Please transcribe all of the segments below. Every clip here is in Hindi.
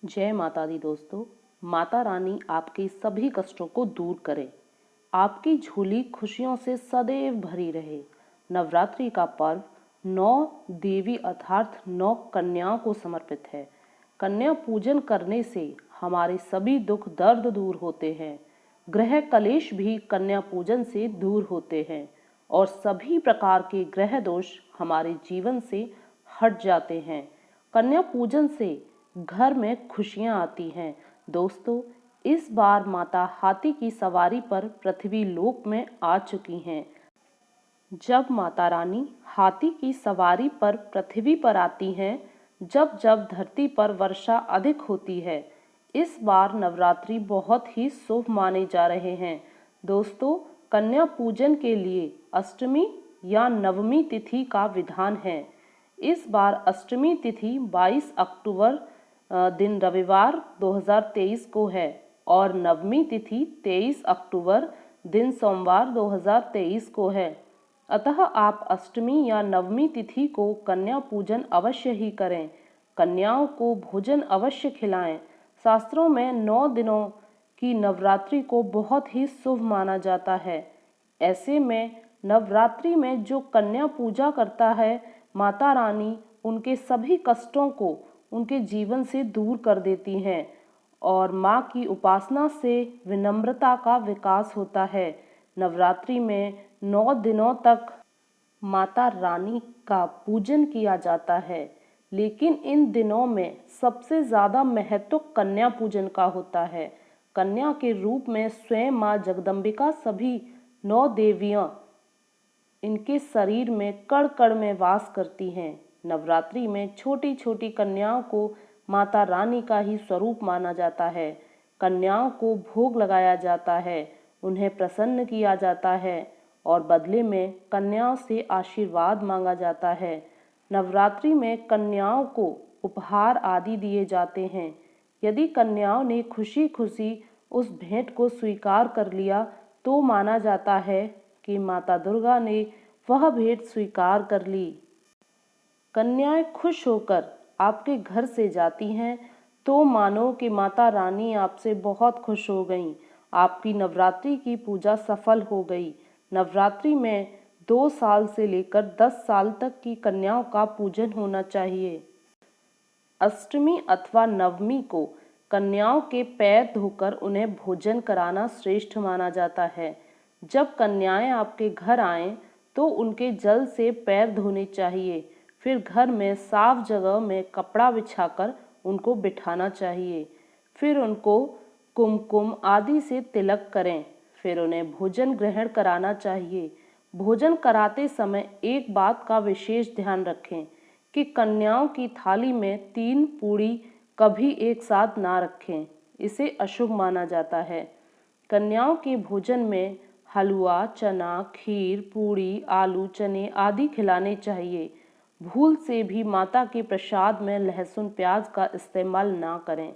जय माता दी दोस्तों। माता रानी आपके सभी कष्टों को दूर करे, आपकी झोली खुशियों से सदैव भरी रहे। नवरात्रि का पर्व 9 देवी अर्थात 9 कन्याओं को समर्पित है। कन्या पूजन करने से हमारे सभी दुख दर्द दूर होते हैं, ग्रह कलेश भी कन्या पूजन से दूर होते हैं और सभी प्रकार के ग्रह दोष हमारे जीवन से हट जाते हैं। कन्या पूजन से घर में खुशियां आती हैं। दोस्तों, इस बार माता हाथी की सवारी पर पृथ्वी लोक में आ चुकी हैं। जब माता रानी हाथी की सवारी पर पृथ्वी पर आती हैं, जब जब धरती पर वर्षा अधिक होती है, इस बार नवरात्रि बहुत ही शुभ माने जा रहे हैं। दोस्तों, कन्या पूजन के लिए अष्टमी या नवमी तिथि का विधान है। इस बार अष्टमी तिथि 22 अक्टूबर दिन रविवार 2023 को है और नवमी तिथि 23 अक्टूबर दिन सोमवार 2023 को है। अतः आप अष्टमी या नवमी तिथि को कन्या पूजन अवश्य ही करें। कन्याओं को भोजन अवश्य खिलाएं। शास्त्रों में 9 दिनों की नवरात्रि को बहुत ही शुभ माना जाता है। ऐसे में नवरात्रि में जो कन्या पूजा करता है, माता रानी उनके सभी कष्टों को उनके जीवन से दूर कर देती हैं और माँ की उपासना से विनम्रता का विकास होता है। नवरात्रि में 9 दिनों तक माता रानी का पूजन किया जाता है, लेकिन इन दिनों में सबसे ज़्यादा महत्व कन्या पूजन का होता है। कन्या के रूप में स्वयं माँ जगदम्बिका सभी 9 देवियाँ इनके शरीर में कण कण में वास करती हैं। नवरात्रि में छोटी छोटी कन्याओं को माता रानी का ही स्वरूप माना जाता है। कन्याओं को भोग लगाया जाता है, उन्हें प्रसन्न किया जाता है और बदले में कन्याओं से आशीर्वाद मांगा जाता है। नवरात्रि में कन्याओं को उपहार आदि दिए जाते हैं। यदि कन्याओं ने खुशी खुशी उस भेंट को स्वीकार कर लिया तो माना जाता है कि माता दुर्गा ने वह भेंट स्वीकार कर ली। कन्याएं खुश होकर आपके घर से जाती हैं तो मानो कि माता रानी आपसे बहुत खुश हो गईं। आपकी नवरात्रि की पूजा सफल हो गई। नवरात्रि में 2 साल से लेकर 10 साल तक की कन्याओं का पूजन होना चाहिए। अष्टमी अथवा नवमी को कन्याओं के पैर धोकर उन्हें भोजन कराना श्रेष्ठ माना जाता है। जब कन्याएं आपके घर आएं तो उनके जल से पैर धोने चाहिए। फिर घर में साफ जगह में कपड़ा बिछाकर उनको बिठाना चाहिए। फिर उनको कुमकुम आदि से तिलक करें। फिर उन्हें भोजन ग्रहण कराना चाहिए। भोजन कराते समय एक बात का विशेष ध्यान रखें कि कन्याओं की थाली में 3 पूड़ी कभी एक साथ ना रखें, इसे अशुभ माना जाता है। कन्याओं के भोजन में हलवा, चना, खीर, पूड़ी, आलू, चने आदि खिलाने चाहिए। भूल से भी माता के प्रसाद में लहसुन प्याज का इस्तेमाल ना करें।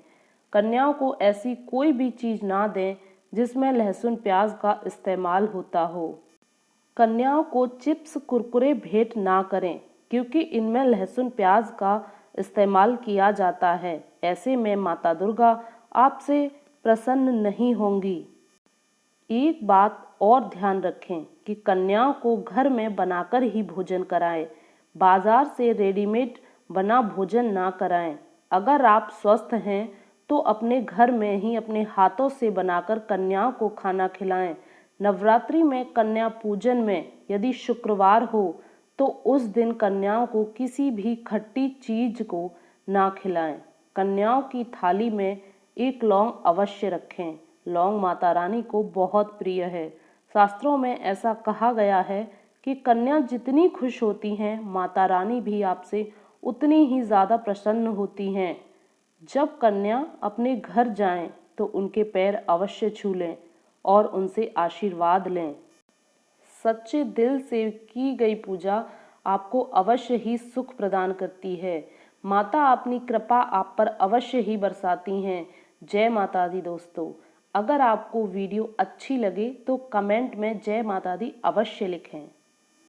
कन्याओं को ऐसी कोई भी चीज़ ना दें जिसमें लहसुन प्याज का इस्तेमाल होता हो। कन्याओं को चिप्स कुरकुरे भेंट ना करें क्योंकि इनमें लहसुन प्याज का इस्तेमाल किया जाता है। ऐसे में माता दुर्गा आपसे प्रसन्न नहीं होंगी। एक बात और ध्यान रखें कि कन्याओं को घर में बनाकर ही भोजन कराएं। बाजार से रेडीमेड बना भोजन ना कराएं। अगर आप स्वस्थ हैं तो अपने घर में ही अपने हाथों से बनाकर कन्याओं को खाना खिलाएं। नवरात्रि में कन्या पूजन में यदि शुक्रवार हो तो उस दिन कन्याओं को किसी भी खट्टी चीज को ना खिलाएं। कन्याओं की थाली में एक लौंग अवश्य रखें। लौंग माता रानी को बहुत प्रिय है। शास्त्रों में ऐसा कहा गया है कि कन्या जितनी खुश होती हैं, माता रानी भी आपसे उतनी ही ज़्यादा प्रसन्न होती हैं। जब कन्या अपने घर जाएं तो उनके पैर अवश्य छू लें और उनसे आशीर्वाद लें। सच्चे दिल से की गई पूजा आपको अवश्य ही सुख प्रदान करती है। माता अपनी कृपा आप पर अवश्य ही बरसाती हैं। जय माता दी दोस्तों। अगर आपको वीडियो अच्छी लगे तो कमेंट में जय माता दी अवश्य लिखें।